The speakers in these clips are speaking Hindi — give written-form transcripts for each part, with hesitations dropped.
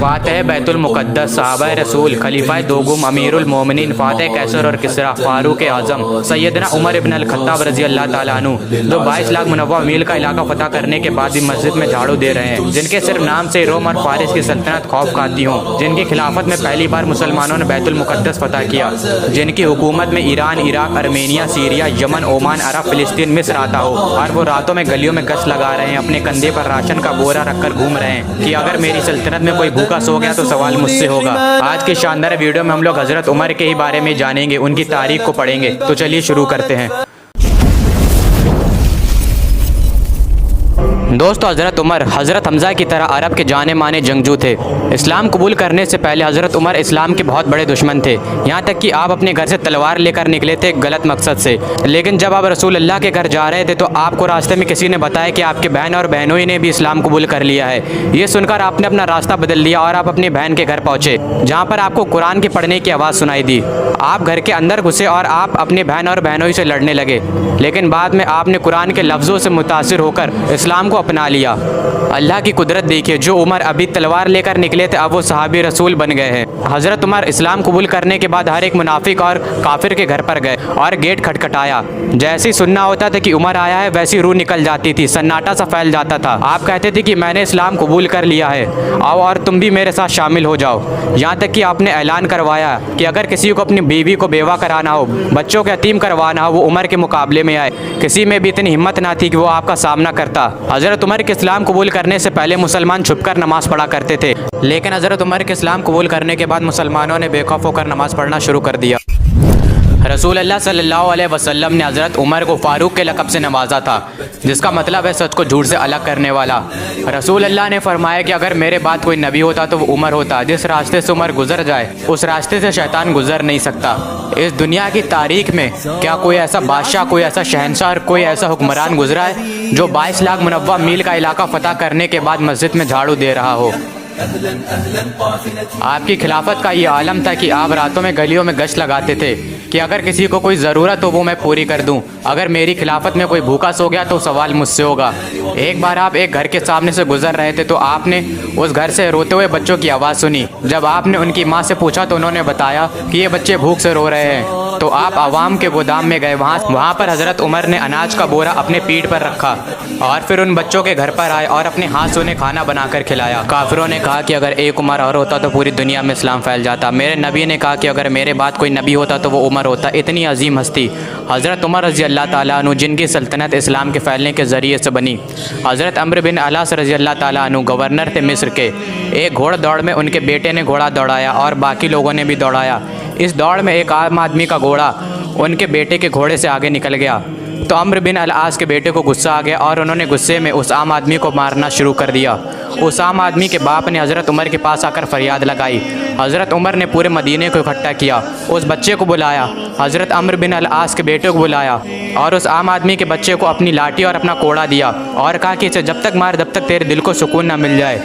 फातह बैतुल मुक़द्दस साहबा रसूल खलीफा दोगुम अमीरुल मोमिनीन फातह कैसर और किसरा फारूक आज़म सैयदना उमर इब्न अल खत्ताब रज़ी अल्लाह ताला अन्हु जो 22 लाख मुनव्वा मील का इलाका फतह करने के बाद भी मस्जिद में झाड़ू दे रहे हैं, जिनके सिर्फ नाम से रोम और फारिस की सल्तनत खौफ खाती हो, जिनकी खिलाफत में पहली बार मुसलमानों ने बैतुल मुक़द्दस फतह किया, जिनकी हुकूमत में Iran, Iraq, Armenia, Syria, Yemen, Oman, Arab, फिलिस्तीन, मिस्र आता हो और वो रातों में गलियों में गश्त लगा रहे हैं, अपने कंधे पर राशन का बोरा रखकर घूम रहे हैं कि अगर मेरी सल्तनत में कोई भूखा सो गया तो सवाल मुझसे होगा। आज के शानदार वीडियो में हम लोग हजरत उमर के ही बारे में जानेंगे, उनकी तारीख को पढ़ेंगे। तो चलिए शुरू करते हैं। दोस्तों, हज़रत उमर हज़रत हमज़ा की तरह अरब के जाने माने जंगजू थे। इस्लाम कबूल करने से पहले हज़रत उमर इस्लाम के बहुत बड़े दुश्मन थे, यहाँ तक कि आप अपने घर से तलवार लेकर निकले थे गलत मकसद से। लेकिन जब आप रसूल अल्लाह के घर जा रहे थे तो आपको रास्ते में किसी ने बताया कि आपके बहन और बहनों ने भी इस्लाम कबूल कर लिया है। ये सुनकर आपने अपना रास्ता बदल लिया और आप अपनी बहन के घर पहुँचे, जहाँ पर आपको कुरान के पढ़ने की आवाज़ सुनाई दी। आप घर के अंदर घुसे और आप अपनी बहन और बहनों से लड़ने लगे, लेकिन बाद में आपने कुरान के लफ्ज़ों से मुतासिर होकर इस्लाम को अपना लिया। अल्लाह की कुदरत देखिए, जो उमर अभी तलवार लेकर निकले थे अब वो सहाबी रसूल बन गए हैं। हज़रत उमर इस्लाम कबूल करने के बाद हर एक मुनाफिक और काफिर के घर पर गए और गेट खटखटाया। जैसे ही सुनना होता था कि उमर आया है वैसी रूह निकल जाती थी, सन्नाटा सा फैल जाता था। आप कहते थे कि मैंने इस्लाम कबूल कर लिया है, आओ और तुम भी मेरे साथ शामिल हो जाओ। यहाँ तक कि आपने ऐलान करवाया कि अगर किसी को अपनी बीवी को बेवा कराना हो, बच्चों को यतीम करवाना हो, वो उमर के मुकाबले में आए। किसी में भी इतनी हिम्मत ना थी कि वो आपका सामना करता। हज़रत उमर के इस्लाम कबूल करने से पहले मुसलमान छुपकर नमाज पढ़ा करते थे, लेकिन हज़रत उमर के इस्लाम कबूल करने के बाद मुसलमानों ने बेखौफ होकर नमाज पढ़ना शुरू कर दिया। रसूल अल्लाह सल्लल्लाहु अलैहि वसल्लम ने हज़रत उमर को फ़ारूक के लक़ब से नवाजा था, जिसका मतलब है सच को झूठ से अलग करने वाला। रसूल अल्लाह ने फरमाया कि अगर मेरे बाद कोई नबी होता तो वो उमर होता। जिस रास्ते से उमर गुजर जाए उस रास्ते से शैतान गुजर नहीं सकता। इस दुनिया की तारीख में क्या कोई ऐसा बादशाह, कोई ऐसा शहंशाह और कोई ऐसा हुक्मरान गुजरा है जो 22 लाख मुनव्वा मील का इलाका फ़तह करने के बाद मस्जिद में झाड़ू दे रहा हो? आपकी खिलाफत का ये आलम था कि आप रातों में गलियों में गश्त लगाते थे कि अगर किसी को कोई ज़रूरत हो वो मैं पूरी कर दूं। अगर मेरी खिलाफत में कोई भूखा सो गया तो सवाल मुझसे होगा। एक बार आप एक घर के सामने से गुजर रहे थे तो आपने उस घर से रोते हुए बच्चों की आवाज़ सुनी। जब आपने उनकी माँ से पूछा तो उन्होंने बताया कि ये बच्चे भूख से रो रहे हैं। तो आप आवाम के गोदाम में गए, वहाँ पर हज़रत उमर ने अनाज का बोरा अपने पीठ पर रखा और फिर उन बच्चों के घर पर आए और अपने हाथ से उन्हें खाना बनाकर खिलाया। काफिरों ने कहा कि अगर एक उमर और होता तो पूरी दुनिया में इस्लाम फैल जाता। मेरे नबी ने कहा कि अगर मेरे बाद कोई नबी होता तो वो उमर होता। इतनी अजीम हस्ती हज़रत उमर रज़ी अल्लाह ताला अन्हु, जिनकी सल्तनत इस्लाम के फैलने के ज़रिए से बनी। हज़रत अम्र बिन अलास रज़ी अल्लाह ताला अन्हु गवर्नर थे मिस्र के। एक घोड़ दौड़ में उनके बेटे ने घोड़ा दौड़ाया और बाकी लोगों ने भी दौड़ाया। इस दौड़ में एक आम आदमी का घोड़ा उनके बेटे के घोड़े से आगे निकल गया तो अम्र बिन अल-आस के बेटे को गुस्सा आ गया और उन्होंने गुस्से में उस आम आदमी को मारना शुरू कर दिया। उस आम आदमी के बाप ने हज़रत उमर के पास आकर फरियाद लगाई। हज़रत उमर ने पूरे मदीने को इकट्ठा किया, उस बच्चे को बुलाया, हज़रत अम्र बिन अल-आस के बेटे को बुलाया और उस आम आदमी के बच्चे को अपनी लाठी और अपना कोड़ा दिया और कहा कि इसे जब तक मार जब तक तेरे दिल को सुकून ना मिल जाए।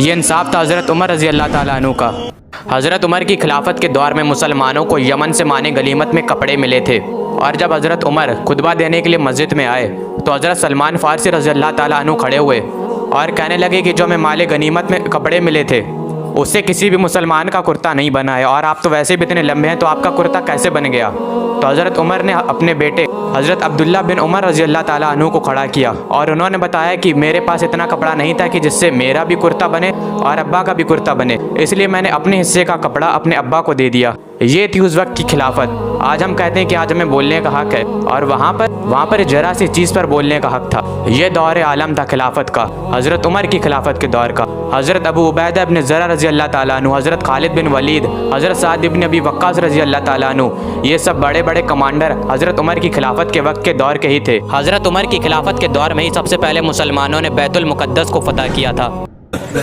ये इंसाफ था हज़रत उमर रज़ी अल्लाह ताला अन्हु का। हज़रत उमर की खिलाफत के दौर में मुसलमानों को यमन से माने गनीमत में कपड़े मिले थे और जब हज़रत उमर खुतबा देने के लिए मस्जिद में आए तो हज़रत सलमान फ़ारसी रज़ी अल्लाह ताला अन्हु खड़े हुए और कहने लगे कि जो हमें माले गनीमत में कपड़े मिले थे उससे किसी भी मुसलमान का कुर्ता नहीं बना है और आप तो वैसे भी इतने लंबे हैं तो आपका कुर्ता कैसे बन गया? तो हज़रत उमर ने अपने बेटे हज़रत अब्दुल्ला बिन उमर रज़ी अल्लाह ताला अन्हु को खड़ा किया और उन्होंने बताया कि मेरे पास इतना कपड़ा नहीं था कि जिससे मेरा भी कुर्ता बने और अब्बा का भी कुर्ता बने, इसलिए मैंने अपने हिस्से का कपड़ा अपने अब्बा को दे दिया। ये थी उस वक्त की खिलाफत। आज हम कहते हैं कि आज हमें बोलने का हक़ है और वहाँ पर जरा सी चीज़ पर बोलने का हक़ था। ये दौर आलम था खिलाफत का, हज़रत उमर की खिलाफत के दौर का। हज़रत अबू उबैदा इब्न ज़रा रज़ी अल्लाह ताला अन्हु, हज़रत खालिद बिन वलीद, हज़रत साद इब्न अबी वक्कास रज़ी अल्लाह ताला अन्हु, ये सब बड़े बड़े कमांडर हज़रत उमर की खिलाफत के वक्त के दौर के ही थे। हज़रत उमर की खिलाफत के दौर में ही सबसे पहले मुसलमानों ने बैतुल मुक़द्दस को फ़तह किया था।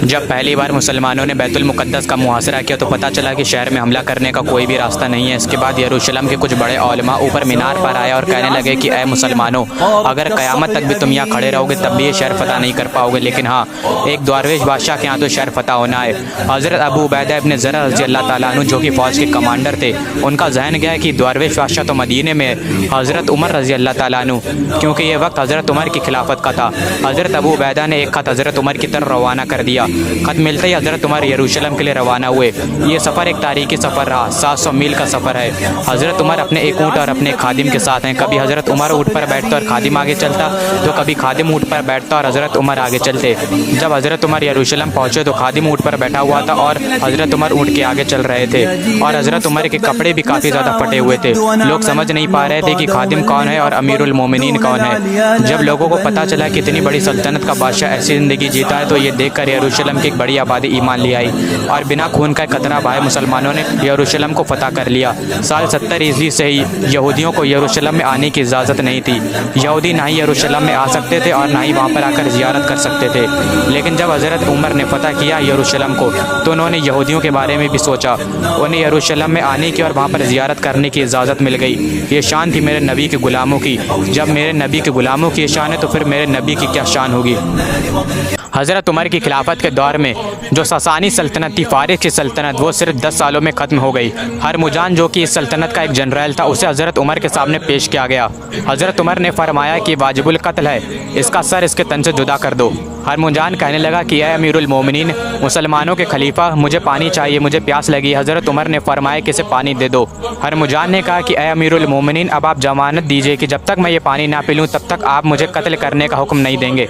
जब पहली बार मुसलमानों ने बैतुल मुक़द्दस का मुहासरा किया तो पता चला कि शहर में हमला करने का कोई भी रास्ता नहीं है। इसके बाद यरूशलेम के कुछ बड़े औलमा ऊपर मीनार पर आए और कहने लगे कि ऐ मुसलमानों, अगर क़यामत तक भी तुम यहाँ खड़े रहोगे तब भी ये शहर फतह नहीं कर पाओगे, लेकिन हाँ, एक दरवेश बादशाह के यहाँ तो शहर फतह होना है। हज़रत अबू उबैदा इब्न ज़र्रा रज़ी अल्लाह ताला अन्हु जो कि फ़ौज के कमांडर थे, उनका जहन गया कि दरवेश बादशाह तो मदीने में है, हज़रत उमर रज़ी अल्लाह ताला अन्हु, क्योंकि ये वक्त हज़रत उमर की खिलाफत का था। हज़रत अबू उबैदा ने एक ख़त हज़रत उमर की तरफ रवाना कर दिया। ख़त मिलते ही हज़रत उमर यरूशलेम के लिए रवाना हुए। ये सफ़र एक तारीखी सफ़र रहा, 700 मील का सफ़र है। हज़रत उमर अपने एक ऊँट और अपने खादिम के साथ हैं। कभी हज़रत उमर ऊँट पर बैठता और खादिम आगे चलता, तो कभी खादिम ऊँट पर बैठता और हज़रत उमर आगे चलते। जब हज़रत उमर यरूशलेम पहुँचे तो खादिम ऊँट पर बैठा हुआ था और हज़रत उमर ऊँट के आगे चल रहे थे, और हज़रत उमर के कपड़े भी काफ़ी ज़्यादा फटे हुए थे। लोग समझ नहीं पा रहे थे कि खादिम कौन है और अमीरुल मोमिनीन कौन है। जब लोगों को पता चला कि इतनी बड़ी सल्तनत का बादशाह ऐसी ज़िंदगी जीता है, तो ये देखकर यरूशलेम की एक बड़ी आबादी ईमान ले आई और बिना खून का कतरा बहाए मुसलमानों ने यरूशलेम को फतह कर लिया। साल 70 ईस्वी से ही यहूदियों को यरूशलेम में आने की इजाज़त नहीं थी। यहूदी ना ही यरूशलेम में आ सकते थे और ना ही वहाँ पर आकर ज़ियारत कर सकते थे। लेकिन जब हज़रत उमर ने फतह किया यरूशलेम को, तो उन्होंने यहूदियों के बारे में भी सोचा। उन्हें यरूशलेम में आने की और वहाँ पर ज़ियारत करने की इजाज़त मिल गई। ये शान थी मेरे नबी के ग़ुलामों की। जब मेरे नबी के ग़ुलामों की शान है तो फिर मेरे नबी की क्या शान होगी। हज़रत उमर की खिलाफत के दौर में जो ससानी सल्तनत थी, फ़ारिस की सल्तनत, वो सिर्फ 10 सालों में ख़त्म हो गई। हरमुजान जो कि इस सल्तनत का एक जनरल था, उसे हज़रत उमर के सामने पेश किया गया। हज़रत उमर ने फरमाया कि वाजिबुल कत्ल है, इसका सर इसके तन से जुदा कर दो। हरमुजान कहने लगा कि ऐ अमीरुल मोमिनीन, मुसलमानों के खलीफा, मुझे पानी चाहिए, मुझे प्यास लगी। हज़रत उमर ने फरमाया कि इसे पानी दे दो। हरमुजान ने कहा कि ऐ अमीरुल मोमिनीन, अब आप ज़मानत दीजिए कि जब तक मैं ये पानी ना पी लूँ तब तक आप मुझे कत्ल करने का हुक्म नहीं देंगे।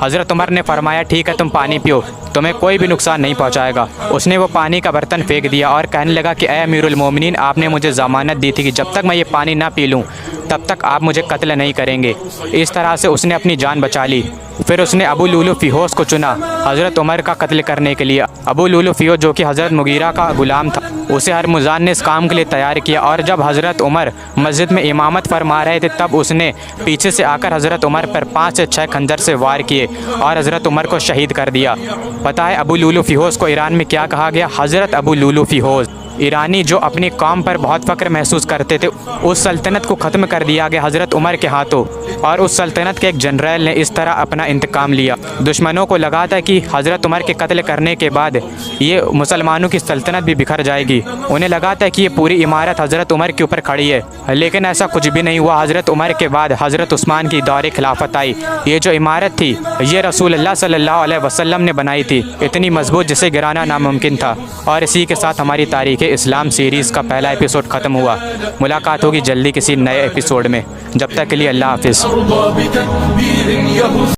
हज़रत उमर ने फरमाया ठीक है, तुम पानी पियो, तुम्हें कोई भी नुकसान नहीं पहुंचाएगा। उसने वो पानी का बर्तन फेंक दिया और कहने लगा कि ऐ अमीरुल मोमिनीन, आपने मुझे ज़मानत दी थी कि जब तक मैं ये पानी ना पी लूँ तब तक आप मुझे कत्ल नहीं करेंगे। इस तरह से उसने अपनी जान बचा ली। फिर उसने अबू लुलु फ़िहोस को चुना हज़रत उमर का कत्ल करने के लिए। अबू लुलु फ़िहोस जो कि हज़रत मुगीरा का ग़ुलाम था, उसे हरमुजान ने इस काम के लिए तैयार किया। और जब हज़रत उमर मस्जिद में इमामत फरमा रहे थे तब उसने पीछे से आकर हज़रत उमर पर 5 से 6 खंजर से वार किए और हज़रत उमर को शहीद कर दिया। पता है अबू लुलु फ़िहोस को ईरान में क्या कहा गया? हज़रत अबू लुलु फ़िहोस। ईरानी जो अपनी कौम पर बहुत फ़ख्र महसूस करते थे, उस सल्तनत को ख़त्म कर दिया गया हज़रत उमर के हाथों, और उस सल्तनत के एक जनरल ने इस तरह अपना इंतकाम लिया। दुश्मनों को लगा था कि हज़रत उमर के कत्ल करने के बाद ये मुसलमानों की सल्तनत भी बिखर जाएगी। उन्हें लगा था कि ये पूरी इमारत हज़रत उमर के ऊपर खड़ी है, लेकिन ऐसा कुछ भी नहीं हुआ। हज़रत उमर के बाद हज़रत उस्मान की दौरे खिलाफत आई। ये जो इमारत थी ये रसूलुल्लाह सल्लल्लाहु अलैहि वसल्लम ने बनाई थी, इतनी मजबूत जिसे गिराना नामुमकिन था। और इसी के साथ हमारी तारीख़ इस्लाम सीरीज़ का पहला एपिसोड ख़त्म हुआ। मुलाकात होगी जल्दी किसी नए एपिसोड में। जब तक के लिए अल्लाह हाफ़िज़।